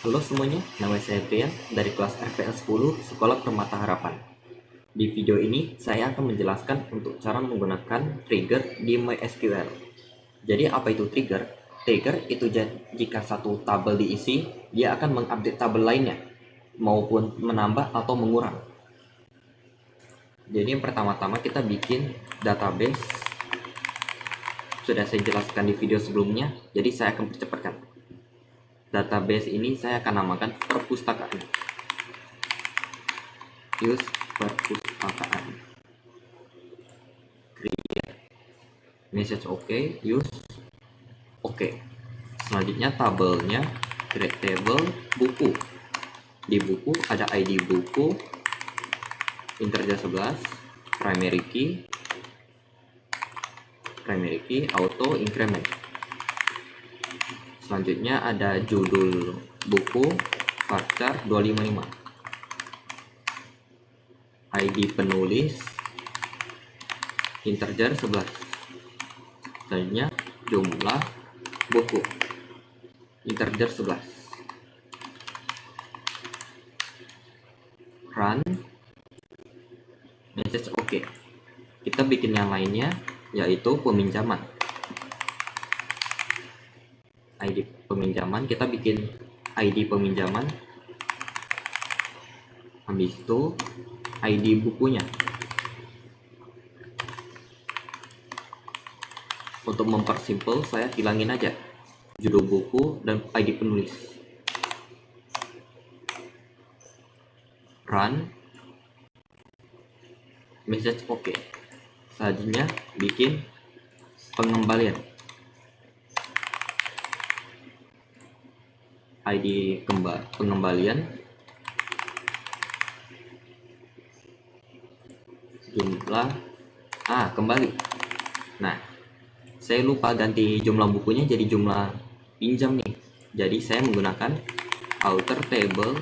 Halo semuanya, nama saya Brian dari kelas RPL 10 Sekolah Permata Harapan. Di video ini, saya akan menjelaskan untuk cara menggunakan trigger di MySQL. Jadi apa itu trigger? Trigger itu jika satu tabel diisi, dia akan mengupdate tabel lainnya, maupun menambah atau mengurang. Jadi yang pertama-tama kita bikin database. Sudah saya jelaskan di video sebelumnya, jadi saya akan percepatkan. Database ini saya akan namakan perpustakaan. Use perpustakaan. Create message OK, use OK. Selanjutnya tabelnya create table buku. Di buku ada ID buku, integer 11, primary key, auto increment. Selanjutnya ada judul buku, varchar 255, ID penulis, integer 11. Selanjutnya jumlah buku, integer 11. Run, message OK. Kita bikin yang lainnya, yaitu peminjaman. ID peminjaman, kita bikin ID peminjaman, habis itu ID bukunya. Untuk mempersimpel, saya hilangin aja judul buku dan ID penulis. Run, message OK. Selanjutnya bikin pengembalian. ID pengembalian, jumlah kembali. Nah, saya lupa ganti jumlah bukunya jadi jumlah pinjam nih. Jadi saya menggunakan outer table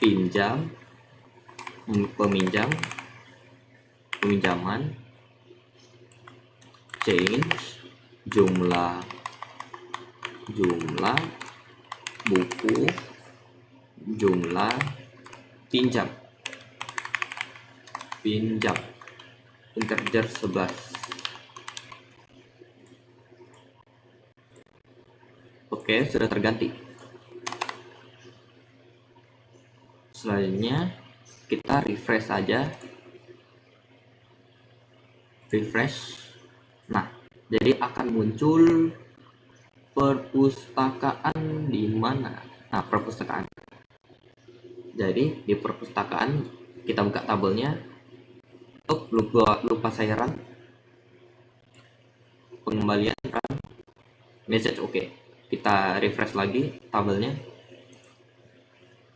pinjam, peminjaman, change jumlah buku, jumlah pinjam, integer 11. Oke, sudah terganti. Selanjutnya kita refresh saja. Nah, jadi akan muncul perpustakaan di mana? Nah, perpustakaan. Jadi di perpustakaan kita buka tabelnya. Lupa saya run. Pengembalian run. Message OK. Kita refresh lagi tabelnya.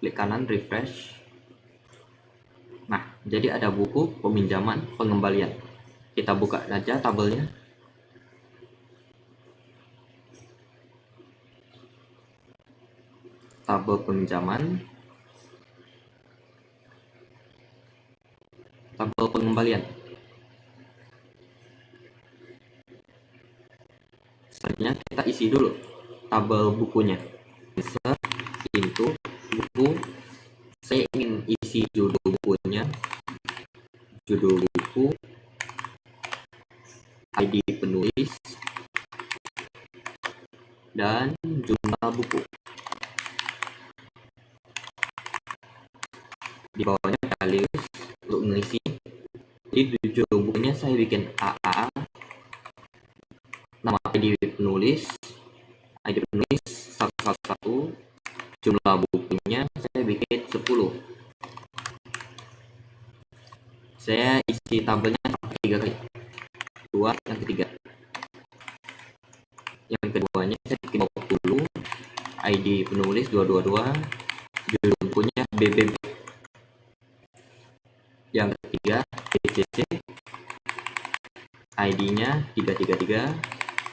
Klik kanan refresh. Nah, jadi ada buku, peminjaman, pengembalian. Kita buka saja tabelnya. Tabel peminjaman, tabel pengembalian. Selanjutnya kita isi dulu tabel bukunya. Insert into buku. Saya ingin isi judul bukunya, judul buku, ID penulis, dan jumlah buku. Di bawahnya values untuk mengisi. Di judul bukunya saya bikin AA, nama ID penulis 111, jumlah bukunya saya bikin 10. Saya isi tabelnya sampai 3 kali. Yang ketiga. Yang keduanya saya bikin 20, ID penulis 222, judul bukunya BBB. Yang ketiga BCC, ID-nya 333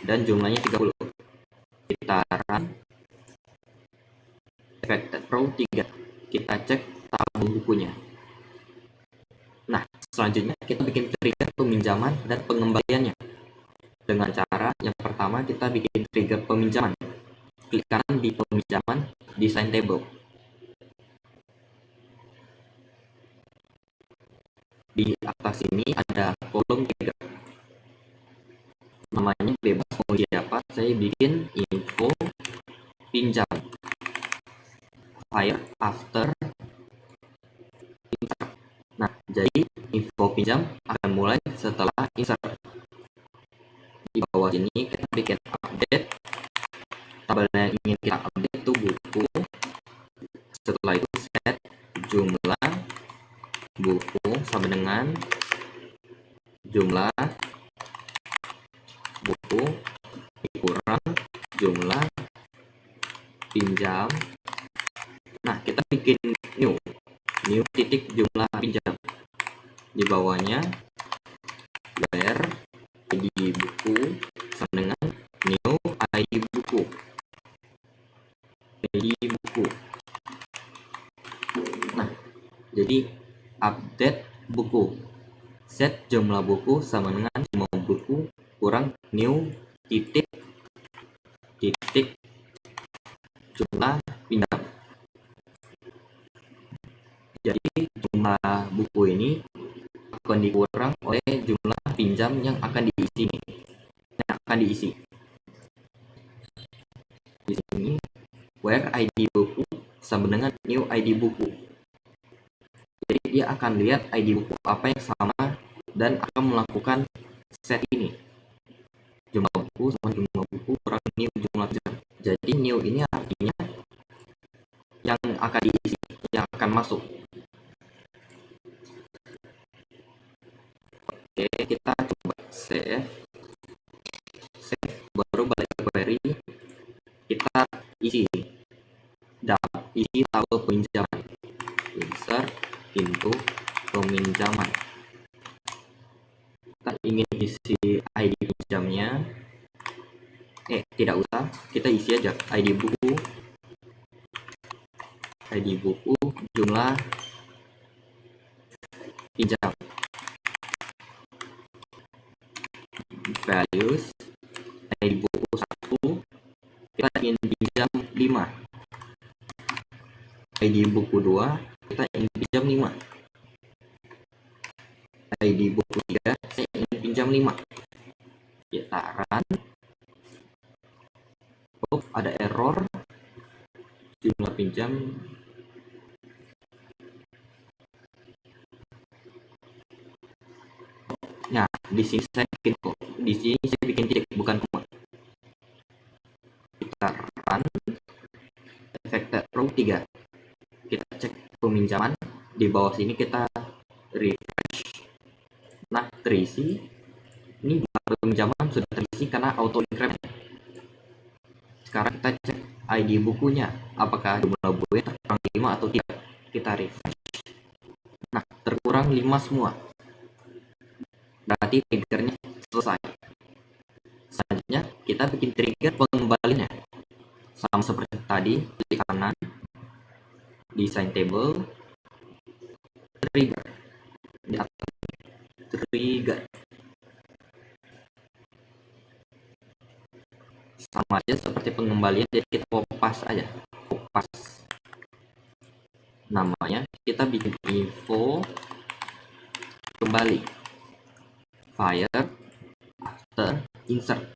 dan jumlahnya 30. Kita run Affected Row 3. Kita cek tabel bukunya. Nah, selanjutnya kita bikin trigger peminjaman dan pengembaliannya. Dengan cara yang pertama kita bikin trigger peminjaman. Klik kanan di peminjaman desain table. Di atas ini ada kolom trigger. Namanya bebas mau siapa, saya bikin info pinjam, fire after insert. Nah, jadi info pinjam akan mulai setelah insert. Di bawah sini kita bikin update. Tabel yang ingin kita update itu buku. Setelah itu set jumlah buku sama dengan jumlah buku dikurang jumlah pinjam. Nah, kita bikin new titik jumlah pinjam. Di bawahnya where ID buku sama dengan new ID buku. Nah, jadi update buku, set jumlah buku sama dengan jumlah buku kurang new titik jumlah pinjam. Jadi jumlah buku ini akan dikurang oleh jumlah pinjam yang akan diisi. Di sini where ID buku sama dengan new ID buku. Jadi dia akan lihat ID buku apa yang sama dan akan melakukan set ini. Jumlah buku sama jumlah buku kurang new jumlah pinjam. Jadi new ini artinya yang akan diisi, yang akan masuk. Oke, kita coba save, baru balik ke query, kita isi tabel peminjaman, insert pintu peminjaman. Kita ingin isi ID pinjamnya, tidak usah, kita isi aja ID buku jumlah pinjam, values ID buku 1 kita ingin pinjam 5, ID buku 2 kita ingin pinjam 5, ID buku 3 saya ingin pinjam 5. Kita run. Ada error jumlah pinjam. Nah, di sini saya bikin titik bukan koma. Kita run effected row 3. Kita cek peminjaman. Di bawah sini kita refresh. Nah, terisi. Ini peminjaman sudah terisi karena auto increment. Sekarang kita cek ID bukunya, apakah jumlah bukunya terkurang 5 atau tidak. Kita refresh. Nah, terkurang 5 semua. Berarti triggernya selesai. Selanjutnya kita bikin trigger pengembalinya. Sama seperti tadi, klik kanan, design table, trigger. Di atas trigger. Sama aja seperti pengembalian, jadi kita kopas aja. Kopas. Namanya kita bikin info kembali. Fire after insert.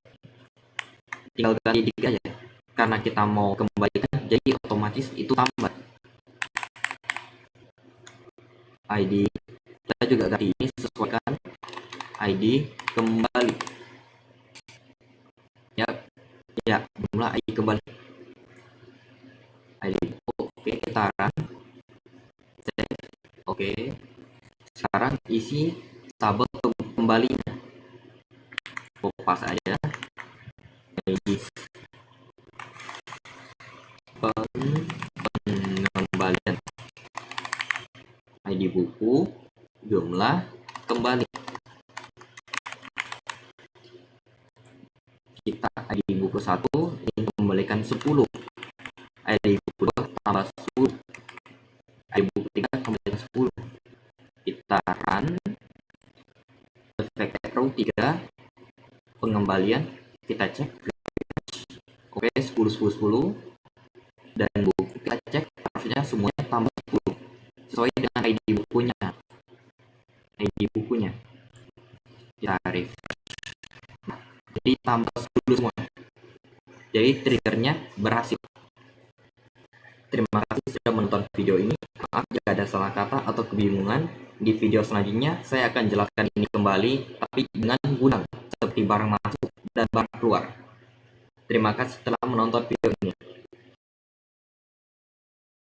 Tinggal ganti dikit aja. Karena kita mau kembalikan, jadi otomatis itu tambah. ID kita juga ganti ini sesuaikan ID kembali. Ya, jumlah ID kembali. ID oke, kita run. Oke. Sekarang isi tabel kembalinya. Kopas aja. ID pengembalian. ID buku jumlah kembali. Kita ID buku 1 ingin kembalikan 10. ID buku 2 tambah 10. ID buku 3 kembalikan 10. Kita run effect row 3 pengembalian, kita cek. Oke, 10 10 10 dan buku ID bukunya. ID bukunya. Tarik. Jadi tambah dulu semua. Jadi triggernya berhasil. Terima kasih sudah menonton video ini. Maaf jika ada salah kata atau kebingungan. Di video selanjutnya saya akan jelaskan ini kembali, tapi dengan gudang seperti barang masuk dan barang keluar. Terima kasih telah menonton video ini.